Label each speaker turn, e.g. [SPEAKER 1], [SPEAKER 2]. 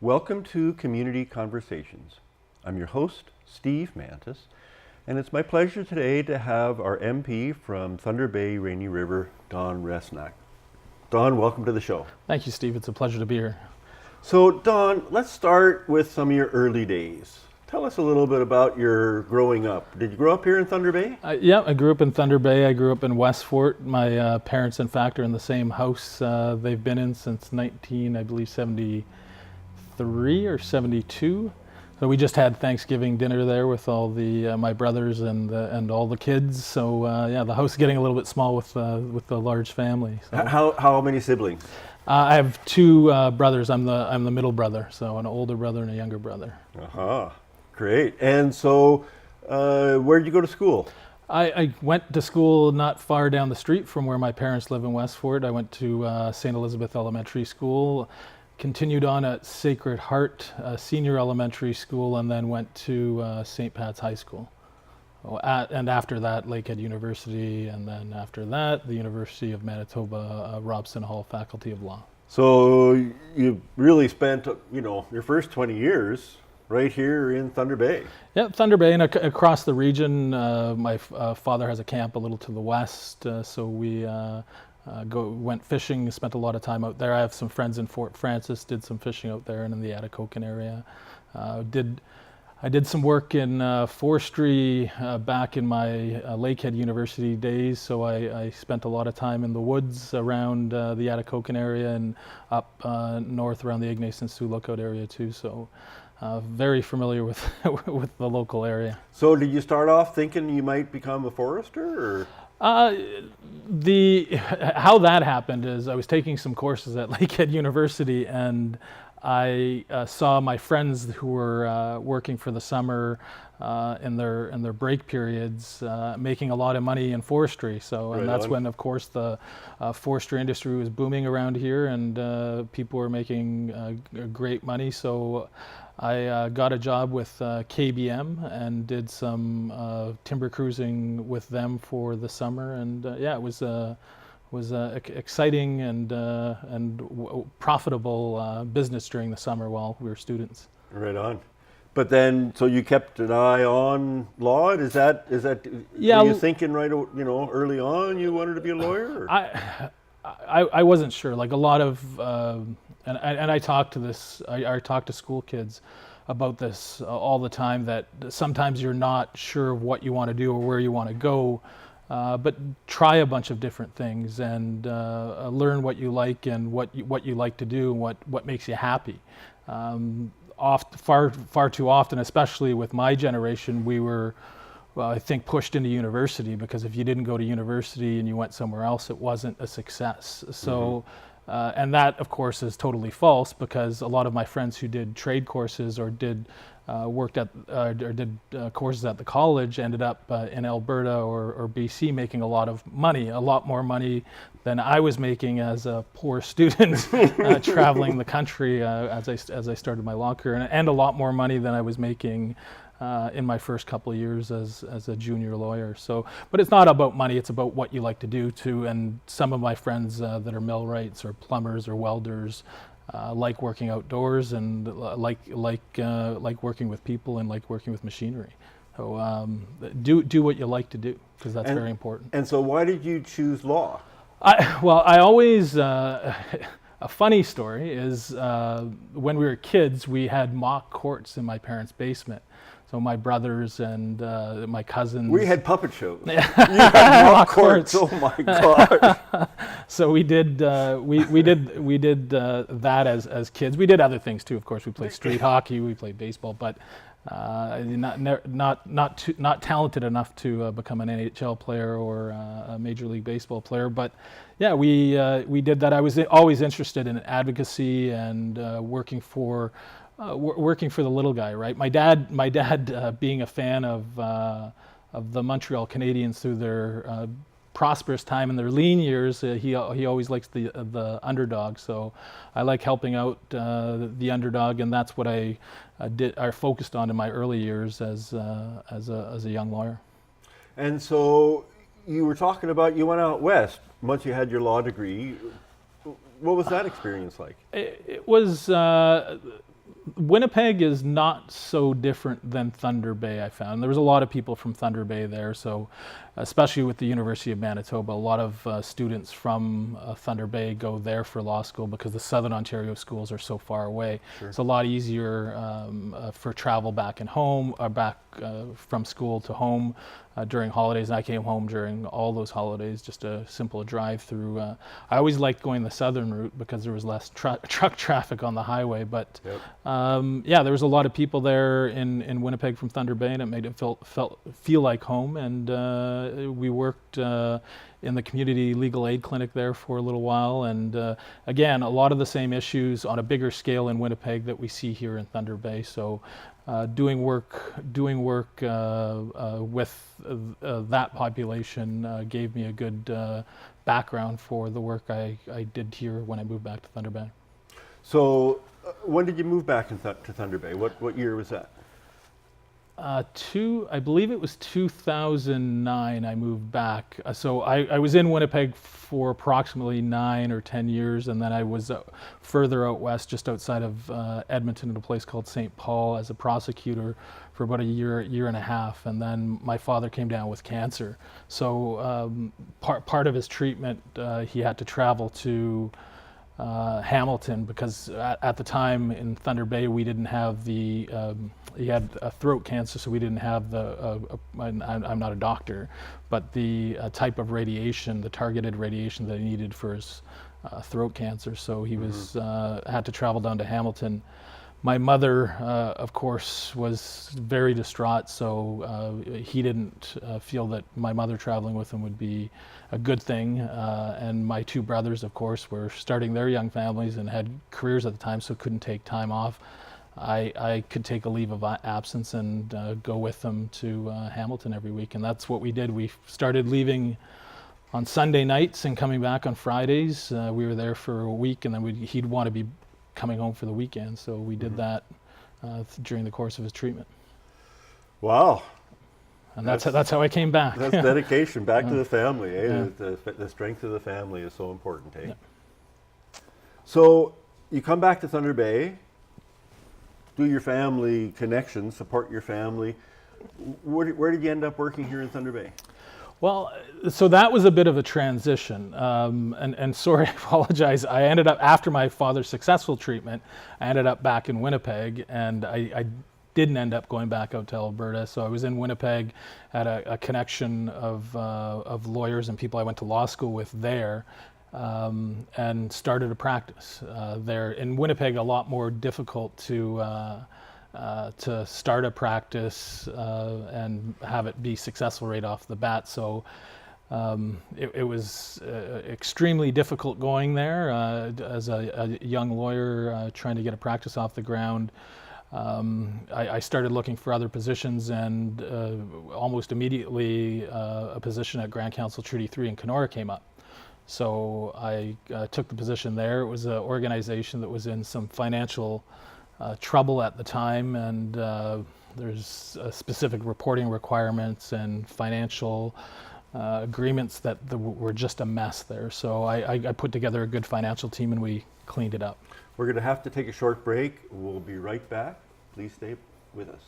[SPEAKER 1] Welcome to Community Conversations. I'm your host, Steve Mantis, and it's my pleasure today to have our MP from Thunder Bay Rainy River, Don Rusnak. Don, welcome to the show.
[SPEAKER 2] Thank you, Steve. It's a pleasure to be here.
[SPEAKER 1] So, Don, let's start with some of your early days. Tell us a little bit about your growing up. Did you grow up here in Thunder Bay?
[SPEAKER 2] Yeah, I grew up in Thunder Bay. I grew up in West Fort. My parents, in fact, are in the same house they've been in since 1973 or 72. So we just had Thanksgiving dinner there with all the my brothers and all the kids. So yeah, the house is getting a little bit small with the large family. So.
[SPEAKER 1] How many siblings?
[SPEAKER 2] I have two brothers. I'm the middle brother, so an older brother and a younger brother.
[SPEAKER 1] Great. And so, where did you go to school?
[SPEAKER 2] I went to school not far down the street from where my parents live in West Fort. I went to St. Elizabeth Elementary School, continued on at Sacred Heart Senior Elementary School, and then went to St. Pat's High School. And after that, Lakehead University, and then after that, the University of Manitoba, Robson Hall Faculty of Law.
[SPEAKER 1] So you really spent, your first 20 years right here in Thunder Bay.
[SPEAKER 2] Yeah, Thunder Bay and across the region. My father has a camp a little to the west, so we went fishing, spent a lot of time out there. I have some friends in Fort Frances, did some fishing out there and in the Atikokan area. I did some work in forestry back in my Lakehead University days, so I spent a lot of time in the woods around the Atikokan area and up north around the Ignace and Sioux Lookout area too. So. Very familiar with with the local area.
[SPEAKER 1] So did you start off thinking you might become a forester, or?
[SPEAKER 2] How that happened is I was taking some courses at Lakehead University, and I saw my friends who were working for the summer in their break periods making a lot of money in forestry. So, and that's when, of course, the forestry industry was booming around here, and people were making great money. So I got a job with KBM and did some timber cruising with them for the summer, and yeah, it was exciting and profitable business during the summer while we were students.
[SPEAKER 1] Right on. But then, so you kept an eye on law. Is that?
[SPEAKER 2] Yeah.
[SPEAKER 1] Were you thinking right, early on you wanted to be a lawyer? Or?
[SPEAKER 2] I wasn't sure. Like a lot of, and I talk to school kids about this all the time, that sometimes you're not sure what you want to do or where you want to go, but try a bunch of different things and learn what you like and what you like to do and what makes you happy. Far too often, especially with my generation, we were, I think, pushed into university, because if you didn't go to university and you went somewhere else, it wasn't a success. So, and that, of course, is totally false, because a lot of my friends who did trade courses or did courses at the college ended up in Alberta or BC making a lot more money than I was making as a poor student traveling the country as I started my law career, and a lot more money than I was making in my first couple of years as a junior lawyer. So, but it's not about money, it's about what you like to do too. And some of my friends that are millwrights or plumbers or welders like working outdoors and like working with people and like working with machinery. So do what you like to do, because that's very important.
[SPEAKER 1] And so why did you choose law?
[SPEAKER 2] I always, a funny story is when we were kids, we had mock courts in my parents' basement. So my brothers and my cousins.
[SPEAKER 1] We had puppet shows. You had mock courts. Oh my God!
[SPEAKER 2] So we did that as kids. We did other things too. Of course, we played street hockey, we played baseball, but not talented enough to become an NHL player or a Major League Baseball player. But yeah, we did that. I was always interested in advocacy and working for the little guy, right? My dad, being a fan of the Montreal Canadiens through their prosperous time in their lean years, he always likes the underdog. So I like helping out the underdog, and that's what I focused on in my early years as a young lawyer.
[SPEAKER 1] And so you were talking about you went out west once you had your law degree. What was that experience like?
[SPEAKER 2] It was Winnipeg is not so different than Thunder Bay, I found. There was a lot of people from Thunder Bay there, so especially with the University of Manitoba, a lot of students from Thunder Bay go there for law school because the Southern Ontario schools are so far away.
[SPEAKER 1] Sure.
[SPEAKER 2] It's a lot easier for travel back and home, or back from school to home during holidays. And I came home during all those holidays, just a simple drive through. I always liked going the southern route because there was less truck traffic on the highway, but
[SPEAKER 1] Yep.
[SPEAKER 2] yeah, there was a lot of people there in Winnipeg from Thunder Bay, and it made it feel like home. And we worked in the community legal aid clinic there for a little while. And again, a lot of the same issues on a bigger scale in Winnipeg that we see here in Thunder Bay. So doing work with that population gave me a good background for the work I did here when I moved back to Thunder Bay.
[SPEAKER 1] So when did you move back to Thunder Bay? What year was that?
[SPEAKER 2] I believe it was 2009 I moved back. So I was in Winnipeg for approximately 9 or 10 years, and then I was further out west, just outside of Edmonton, in a place called St. Paul as a prosecutor for about a year and a half. And then my father came down with cancer. So part of his treatment, he had to travel to Hamilton, because at the time in Thunder Bay we didn't have the he had a throat cancer, so we didn't have the I'm not a doctor, but the type of radiation, the targeted radiation that he needed for his throat cancer. So he was had to travel down to Hamilton. My mother, of course, was very distraught, so he didn't feel that my mother traveling with him would be a good thing. And my two brothers, of course, were starting their young families and had careers at the time, so couldn't take time off. I could take a leave of absence and go with them to Hamilton every week, and that's what we did. We started leaving on Sunday nights and coming back on Fridays. We were there for a week, and then he'd want to be coming home for the weekend, so we did that during the course of his treatment.
[SPEAKER 1] Wow.
[SPEAKER 2] And that's how I came back.
[SPEAKER 1] That's dedication back to the family. Eh? Yeah. The strength of the family is so important. Eh? Yeah. So you come back to Thunder Bay, do your family connections, support your family. Where did you end up working here in Thunder Bay?
[SPEAKER 2] Well, so that was a bit of a transition, and sorry, I apologize. I ended up, after my father's successful treatment, I ended up back in Winnipeg, and I didn't end up going back out to Alberta. So I was in Winnipeg, had a connection of lawyers and people I went to law school with there, and started a practice there. In Winnipeg, a lot more difficult to start a practice and have it be successful right off the bat. So it was extremely difficult going there as a young lawyer trying to get a practice off the ground. I started looking for other positions, and almost immediately a position at Grand Council Treaty 3 in Kenora came up. So I took the position there. It was an organization that was in some financial trouble at the time, and there's specific reporting requirements and financial agreements that were just a mess there. So I put together a good financial team, and we cleaned it up.
[SPEAKER 1] We're going to have to take a short break. We'll be right back. Please stay with us.